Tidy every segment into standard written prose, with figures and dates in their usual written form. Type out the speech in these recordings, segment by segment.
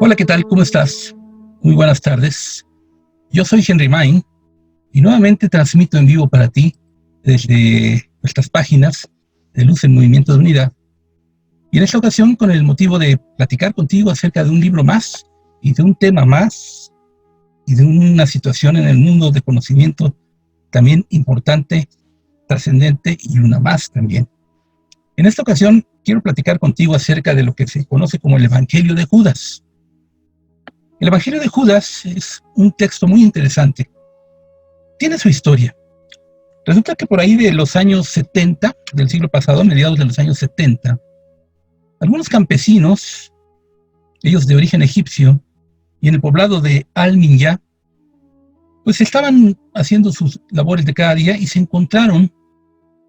Hola, ¿qué tal? ¿Cómo estás? Muy buenas tardes. Yo soy Henry Main y nuevamente transmito en vivo para ti desde nuestras páginas de Luz en Movimiento de Unidad. Y en esta ocasión con el motivo de platicar contigo acerca de un libro más y de un tema más y de una situación en el mundo de conocimiento también importante, trascendente y una más también. En esta ocasión quiero platicar contigo acerca de lo que se conoce como el Evangelio de Judas. El Evangelio de Judas es un texto muy interesante. Tiene su historia. Resulta que por ahí de los años 70 del siglo pasado, mediados de los años 70, algunos campesinos, ellos de origen egipcio, y en el poblado de Al-Minya, pues estaban haciendo sus labores de cada día y se encontraron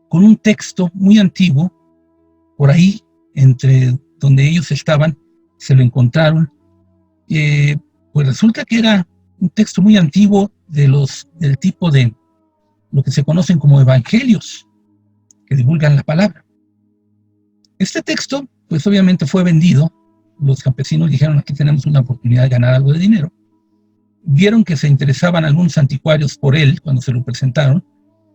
con un texto muy antiguo, por ahí, entre donde ellos estaban, se lo encontraron. Pues resulta que era un texto muy antiguo del tipo de lo que se conocen como evangelios, que divulgan la palabra. Este texto, pues obviamente fue vendido. Los campesinos dijeron: aquí tenemos una oportunidad de ganar algo de dinero. Vieron que se interesaban algunos anticuarios por él cuando se lo presentaron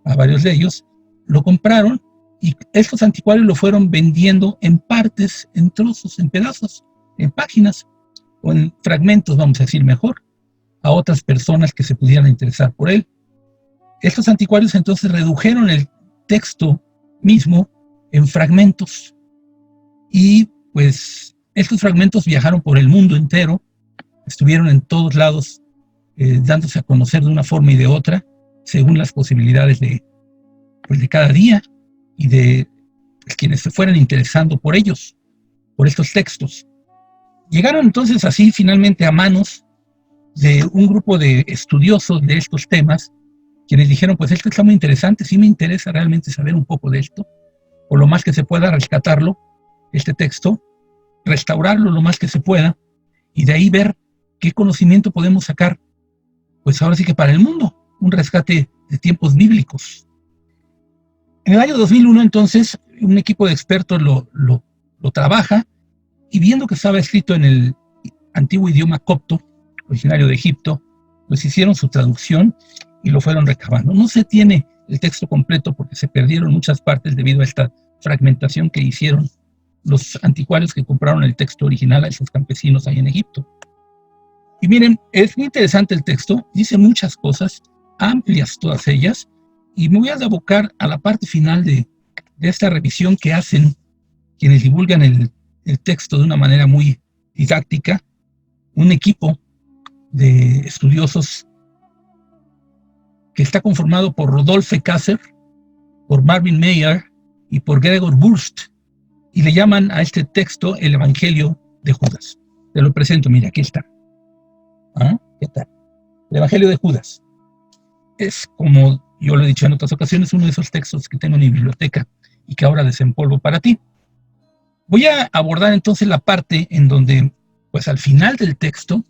a varios de ellos, lo compraron y estos anticuarios lo fueron vendiendo en partes, en trozos, en pedazos, en páginas o en fragmentos, vamos a decir mejor, a otras personas que se pudieran interesar por él. Estos anticuarios entonces redujeron el texto mismo en fragmentos y pues estos fragmentos viajaron por el mundo entero, estuvieron en todos lados dándose a conocer de una forma y de otra según las posibilidades de cada día y de quienes se fueran interesando por ellos, por estos textos. Llegaron entonces así finalmente a manos de un grupo de estudiosos de estos temas, quienes dijeron: pues esto está muy interesante, sí me interesa realmente saber un poco de esto, o lo más que se pueda rescatarlo, este texto, restaurarlo lo más que se pueda, y de ahí ver qué conocimiento podemos sacar, pues ahora sí que para el mundo, un rescate de tiempos bíblicos. En el año 2001 entonces, un equipo de expertos lo trabaja, y viendo que estaba escrito en el antiguo idioma copto, originario de Egipto, pues hicieron su traducción y lo fueron recabando. No se tiene el texto completo porque se perdieron muchas partes debido a esta fragmentación que hicieron los anticuarios que compraron el texto original a esos campesinos ahí en Egipto. Y miren, es muy interesante el texto, dice muchas cosas, amplias todas ellas, y me voy a abocar a la parte final de esta revisión que hacen quienes divulgan el texto de una manera muy didáctica, un equipo de estudiosos que está conformado por Rodolphe Kasser, por Marvin Meyer y por Gregor Burst, y le llaman a este texto el Evangelio de Judas. Te lo presento, mira, aquí está. ¿Qué tal? El Evangelio de Judas es, como yo lo he dicho en otras ocasiones, uno de esos textos que tengo en mi biblioteca y que ahora desempolvo para ti. Voy a abordar entonces la parte en donde, pues al final del texto,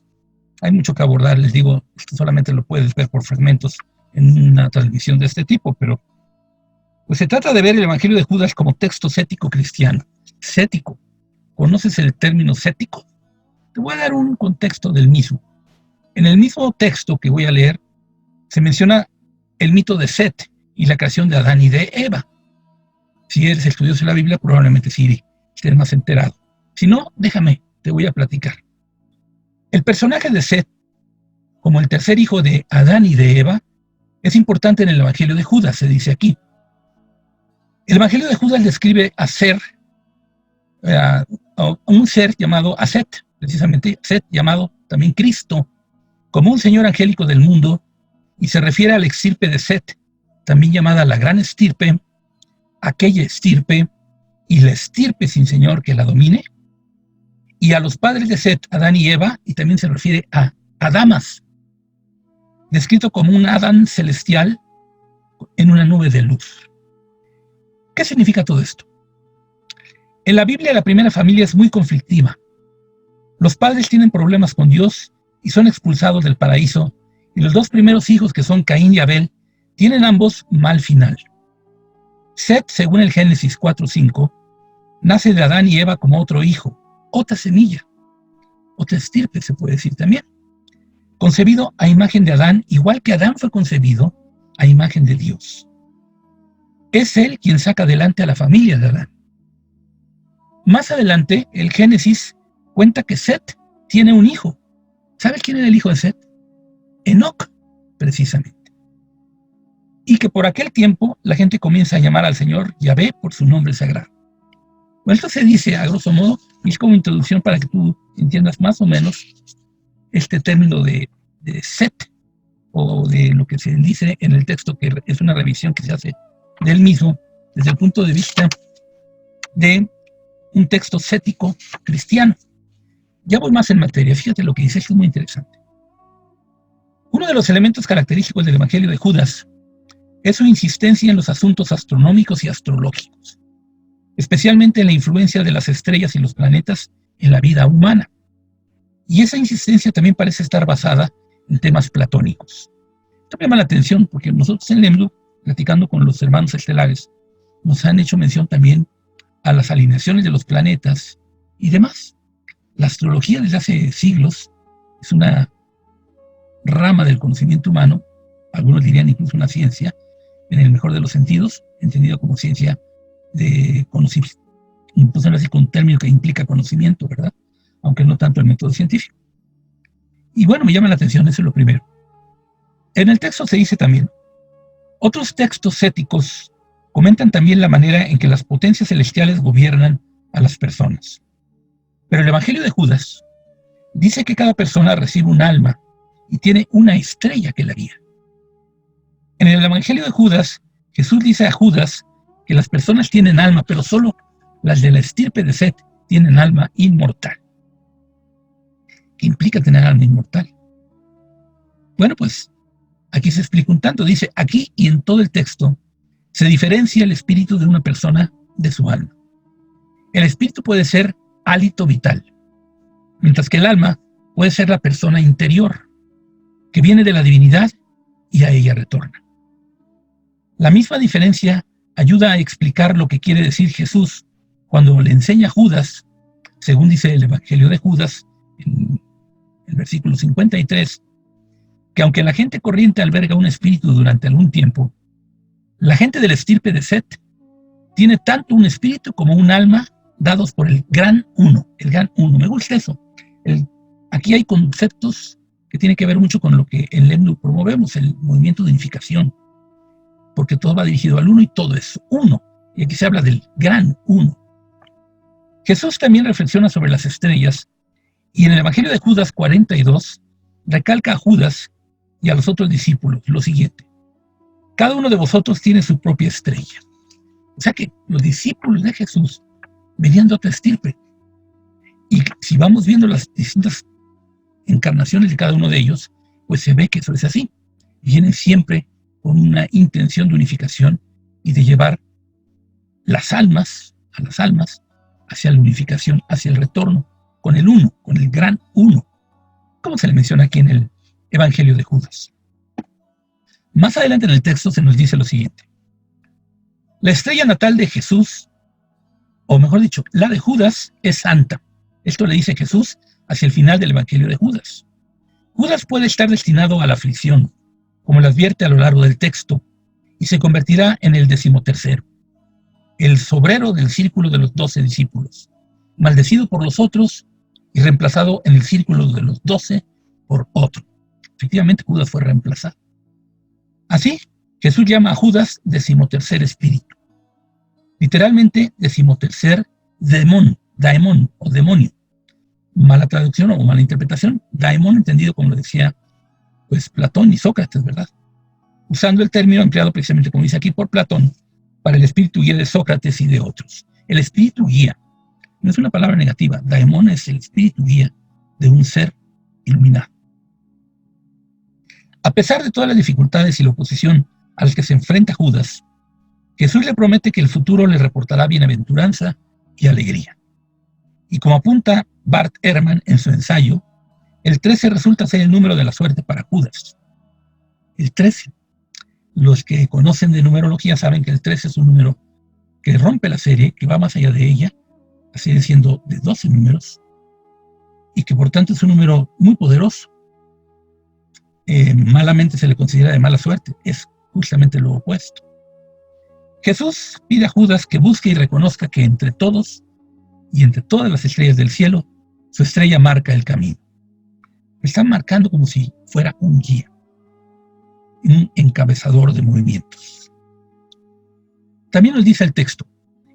hay mucho que abordar. Les digo, esto solamente lo puedes ver por fragmentos en una transmisión de este tipo, pero pues se trata de ver el Evangelio de Judas como texto cético cristiano. Cético. ¿Conoces el término cético? Te voy a dar un contexto del mismo. En el mismo texto que voy a leer, se menciona el mito de Set y la creación de Adán y de Eva. Si eres estudioso de la Biblia, probablemente sí estés más enterado. Si no, déjame, te voy a platicar. El personaje de Set, como el tercer hijo de Adán y de Eva, es importante en el Evangelio de Judas, se dice aquí. El Evangelio de Judas describe a un ser llamado Set, precisamente Set, llamado también Cristo, como un señor angélico del mundo, y se refiere a la estirpe de Set, también llamada la gran estirpe, aquella estirpe y la estirpe sin señor que la domine, y a los padres de Set, Adán y Eva, y también se refiere a Adamas, descrito como un Adán celestial en una nube de luz. ¿Qué significa todo esto? En la Biblia la primera familia es muy conflictiva. Los padres tienen problemas con Dios y son expulsados del paraíso, y los dos primeros hijos, que son Caín y Abel, tienen ambos mal final. Set, según el Génesis 4:5, nace de Adán y Eva como otro hijo, otra semilla. otra estirpe, se puede decir también. Concebido a imagen de Adán, igual que Adán fue concebido a imagen de Dios. Es él quien saca adelante a la familia de Adán. Más adelante, el Génesis cuenta que Set tiene un hijo. ¿Sabes quién era el hijo de Set? Enoc, precisamente. Y que por aquel tiempo la gente comienza a llamar al Señor Yahvé por su nombre sagrado. Bueno, esto se dice a grosso modo, y es como introducción para que tú entiendas más o menos este término de Set, o de lo que se dice en el texto, que es una revisión que se hace de él mismo desde el punto de vista de un texto sético cristiano. Ya voy más en materia, fíjate lo que dice, es muy interesante. Uno de los elementos característicos del Evangelio de Judas es su insistencia en los asuntos astronómicos y astrológicos, especialmente en la influencia de las estrellas y los planetas en la vida humana. Y esa insistencia también parece estar basada en temas platónicos. Esto me llama la atención porque nosotros en Lemdu, platicando con los hermanos estelares, nos han hecho mención también a las alineaciones de los planetas y demás. La astrología desde hace siglos es una rama del conocimiento humano, algunos dirían incluso una ciencia, en el mejor de los sentidos, entendido como ciencia de conocimiento, incluso así con un término que implica conocimiento, ¿verdad? Aunque no tanto el método científico. Y bueno, me llama la atención, eso es lo primero. En el texto se dice también, otros textos céticos comentan también la manera en que las potencias celestiales gobiernan a las personas. Pero el Evangelio de Judas dice que cada persona recibe un alma y tiene una estrella que la guía. En el Evangelio de Judas, Jesús dice a Judas que las personas tienen alma, pero solo las de la estirpe de Set tienen alma inmortal. ¿Qué implica tener alma inmortal? Bueno, pues aquí se explica un tanto. Dice, aquí y en todo el texto se diferencia el espíritu de una persona de su alma. El espíritu puede ser hálito vital, mientras que el alma puede ser la persona interior, que viene de la divinidad y a ella retorna. La misma diferencia ayuda a explicar lo que quiere decir Jesús cuando le enseña a Judas, según dice el Evangelio de Judas, en el versículo 53, que aunque la gente corriente alberga un espíritu durante algún tiempo, la gente de la estirpe de Set tiene tanto un espíritu como un alma dados por el gran uno. El gran uno, me gusta eso. Aquí hay conceptos que tienen que ver mucho con lo que en Lemdu promovemos, el movimiento de unificación, porque todo va dirigido al uno y todo es uno. Y aquí se habla del gran uno. Jesús también reflexiona sobre las estrellas y en el Evangelio de Judas 42 recalca a Judas y a los otros discípulos lo siguiente: cada uno de vosotros tiene su propia estrella. O sea que los discípulos de Jesús venían de otra estirpe. Y si vamos viendo las distintas encarnaciones de cada uno de ellos, pues se ve que eso es así. Vienen siempre con una intención de unificación y de llevar las almas, a las almas, hacia la unificación, hacia el retorno, con el uno, con el gran uno, como se le menciona aquí en el Evangelio de Judas. Más adelante en el texto se nos dice lo siguiente: la estrella natal de Jesús, o mejor dicho, la de Judas, es santa. Esto le dice Jesús hacia el final del Evangelio de Judas. Judas puede estar destinado a la aflicción, como lo advierte a lo largo del texto, y se convertirá en el 13º, el sobrero del círculo de los 12 discípulos, maldecido por los otros y reemplazado en el círculo de los 12 por otro. Efectivamente, Judas fue reemplazado. Así, Jesús llama a Judas 13º espíritu. Literalmente, 13º daemón o demonio. Mala traducción o mala interpretación. Daemón entendido como lo decía pues Platón y Sócrates, ¿verdad? Usando el término empleado precisamente, como dice aquí, por Platón, para el espíritu guía de Sócrates y de otros. El espíritu guía no es una palabra negativa. Daemón es el espíritu guía de un ser iluminado. A pesar de todas las dificultades y la oposición a las que se enfrenta Judas, Jesús le promete que el futuro le reportará bienaventuranza y alegría. Y como apunta Bart Ehrman en su ensayo, el 13 resulta ser el número de la suerte para Judas. El 13. Los que conocen de numerología saben que el 13 es un número que rompe la serie, que va más allá de ella, la serie siendo de 12 números, y que por tanto es un número muy poderoso. Malamente se le considera de mala suerte. Es justamente lo opuesto. Jesús pide a Judas que busque y reconozca que entre todos y entre todas las estrellas del cielo, su estrella marca el camino. Está marcando como si fuera un guía, un encabezador de movimientos. También nos dice el texto: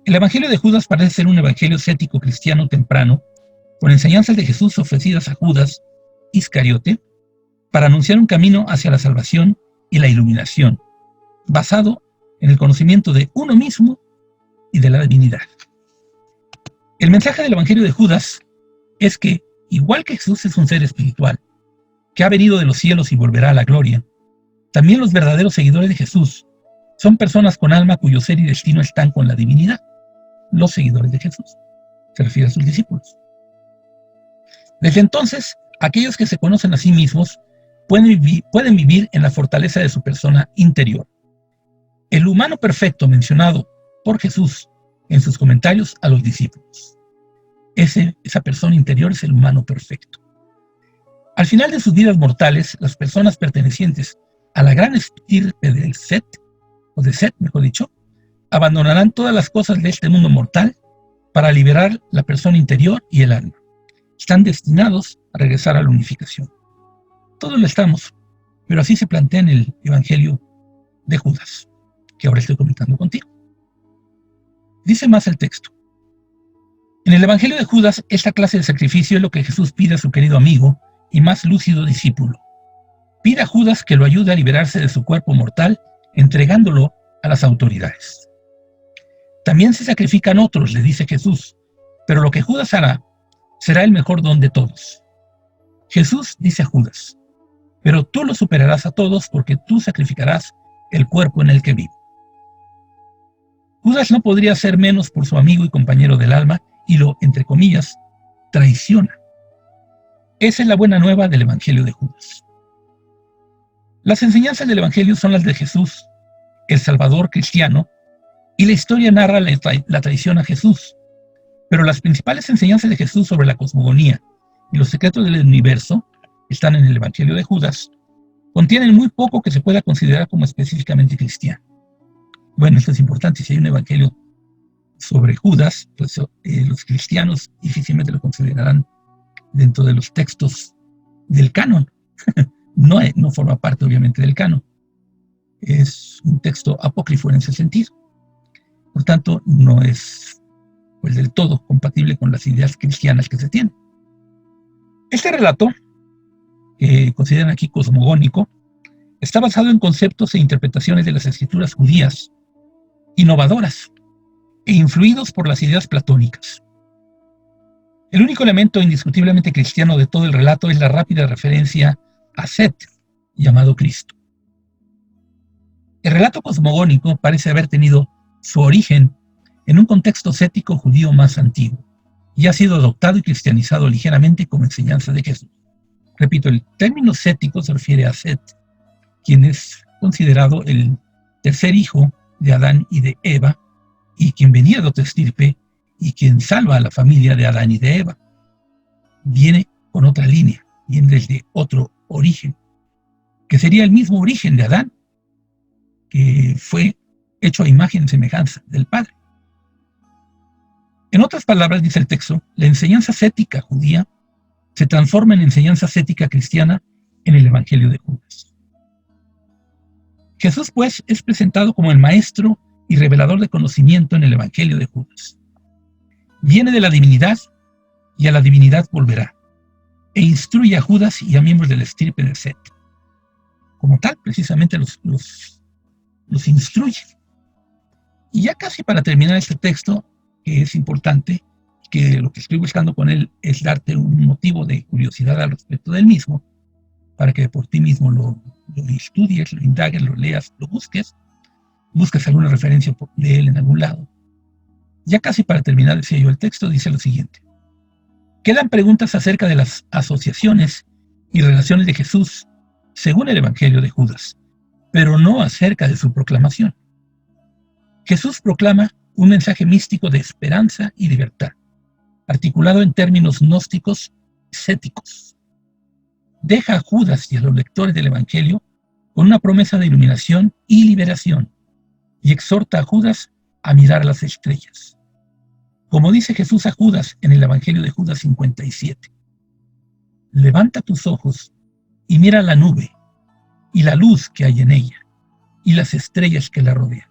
el evangelio de Judas parece ser un evangelio cético cristiano temprano, con enseñanzas de Jesús ofrecidas a Judas Iscariote para anunciar un camino hacia la salvación y la iluminación, basado en el conocimiento de uno mismo y de la divinidad. El mensaje del evangelio de Judas es que, igual que Jesús es un ser espiritual, que ha venido de los cielos y volverá a la gloria, también los verdaderos seguidores de Jesús son personas con alma cuyo ser y destino están con la divinidad. Los seguidores de Jesús. Se refiere a sus discípulos. Desde entonces, aquellos que se conocen a sí mismos pueden vivir en la fortaleza de su persona interior. El humano perfecto mencionado por Jesús en sus comentarios a los discípulos. Esa persona interior es el humano perfecto. Al final de sus vidas mortales, las personas pertenecientes a la gran estirpe del Set, o de Set, mejor dicho, abandonarán todas las cosas de este mundo mortal para liberar la persona interior y el alma. Están destinados a regresar a la unificación. Todos lo estamos, pero así se plantea en el Evangelio de Judas, que ahora estoy comentando contigo. Dice más el texto. En el Evangelio de Judas, esta clase de sacrificio es lo que Jesús pide a su querido amigo y más lúcido discípulo. Pide a Judas que lo ayude a liberarse de su cuerpo mortal, entregándolo a las autoridades. También se sacrifican otros, le dice Jesús, pero lo que Judas hará será el mejor don de todos. Jesús dice a Judas: pero tú lo superarás a todos porque tú sacrificarás el cuerpo en el que vivo. Judas no podría ser menos por su amigo y compañero del alma y lo, entre comillas, traiciona. Esa es la buena nueva del Evangelio de Judas. Las enseñanzas del Evangelio son las de Jesús, el Salvador cristiano, y la historia narra la traición a Jesús. Pero las principales enseñanzas de Jesús sobre la cosmogonía y los secretos del universo, que están en el Evangelio de Judas, contienen muy poco que se pueda considerar como específicamente cristiano. Bueno, esto es importante. Si hay un Evangelio sobre Judas, pues los cristianos difícilmente lo considerarán dentro de los textos del canon. No forma parte, obviamente, del canon. Es un texto apócrifo en ese sentido. Por tanto, no es pues, del todo compatible con las ideas cristianas que se tienen. Este relato, que consideran aquí cosmogónico, está basado en conceptos e interpretaciones de las escrituras judías, innovadoras e influidos por las ideas platónicas. El único elemento indiscutiblemente cristiano de todo el relato es la rápida referencia a Set, llamado Cristo. El relato cosmogónico parece haber tenido su origen en un contexto cético judío más antiguo y ha sido adoptado y cristianizado ligeramente como enseñanza de Jesús. Repito, el término cético se refiere a Set, quien es considerado el tercer hijo de Adán y de Eva, y quien venía de otra estirpe, y quien salva a la familia de Adán y de Eva. Viene con otra línea, viene desde otro origen, que sería el mismo origen de Adán, que fue hecho a imagen y semejanza del Padre. En otras palabras, dice el texto, la enseñanza cética judía se transforma en enseñanza cética cristiana en el Evangelio de Judas. Jesús, pues, es presentado como el maestro y revelador de conocimiento en el Evangelio de Judas. Viene de la divinidad y a la divinidad volverá, e instruye a Judas y a miembros de la estirpe de Set. Como tal, precisamente los instruye. Y ya casi para terminar este texto, que es importante, que lo que estoy buscando con él es darte un motivo de curiosidad al respecto del mismo, para que por ti mismo lo estudies, lo indagues, lo leas, lo busques alguna referencia de él en algún lado. Ya casi para terminar, decía yo, el texto dice lo siguiente. Quedan preguntas acerca de las asociaciones y relaciones de Jesús según el Evangelio de Judas, pero no acerca de su proclamación. Jesús proclama un mensaje místico de esperanza y libertad, articulado en términos gnósticos ascéticos. Deja a Judas y a los lectores del Evangelio con una promesa de iluminación y liberación, y exhorta a Judas a mirar a las estrellas. Como dice Jesús a Judas en el Evangelio de Judas 57, levanta tus ojos y mira la nube y la luz que hay en ella y las estrellas que la rodean.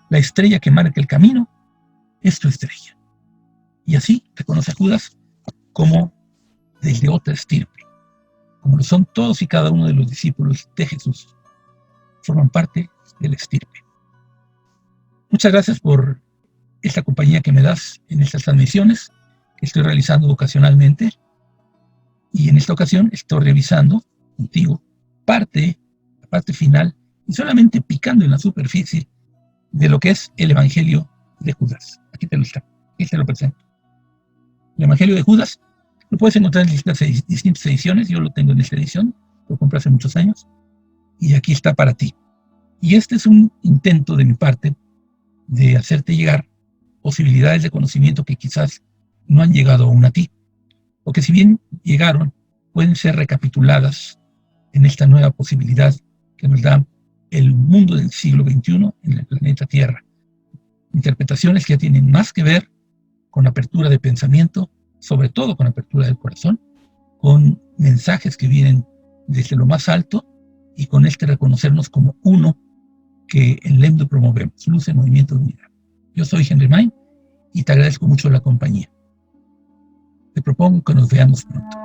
La estrella que marca el camino es tu estrella. Y así reconoce a Judas como desde otra estirpe, como lo son todos y cada uno de los discípulos de Jesús. Forman parte de la estirpe. Muchas gracias por esta compañía que me das en estas transmisiones que estoy realizando ocasionalmente. Y en esta ocasión estoy revisando contigo la parte final, y solamente picando en la superficie de lo que es el Evangelio de Judas. Aquí te lo presento. El Evangelio de Judas lo puedes encontrar en distintas ediciones. Yo lo tengo en esta edición, lo compré hace muchos años, y aquí está para ti. Y este es un intento de mi parte de hacerte llegar posibilidades de conocimiento que quizás no han llegado aún a ti, o que si bien llegaron, pueden ser recapituladas en esta nueva posibilidad que nos da el mundo del siglo XXI en el planeta Tierra. Interpretaciones que ya tienen más que ver con apertura de pensamiento, sobre todo con apertura del corazón, con mensajes que vienen desde lo más alto y con este reconocernos como uno que en LEMDO promovemos, Luz en Movimiento de Unidad. Yo soy Henry Main y te agradezco mucho la compañía. Te propongo que nos veamos pronto.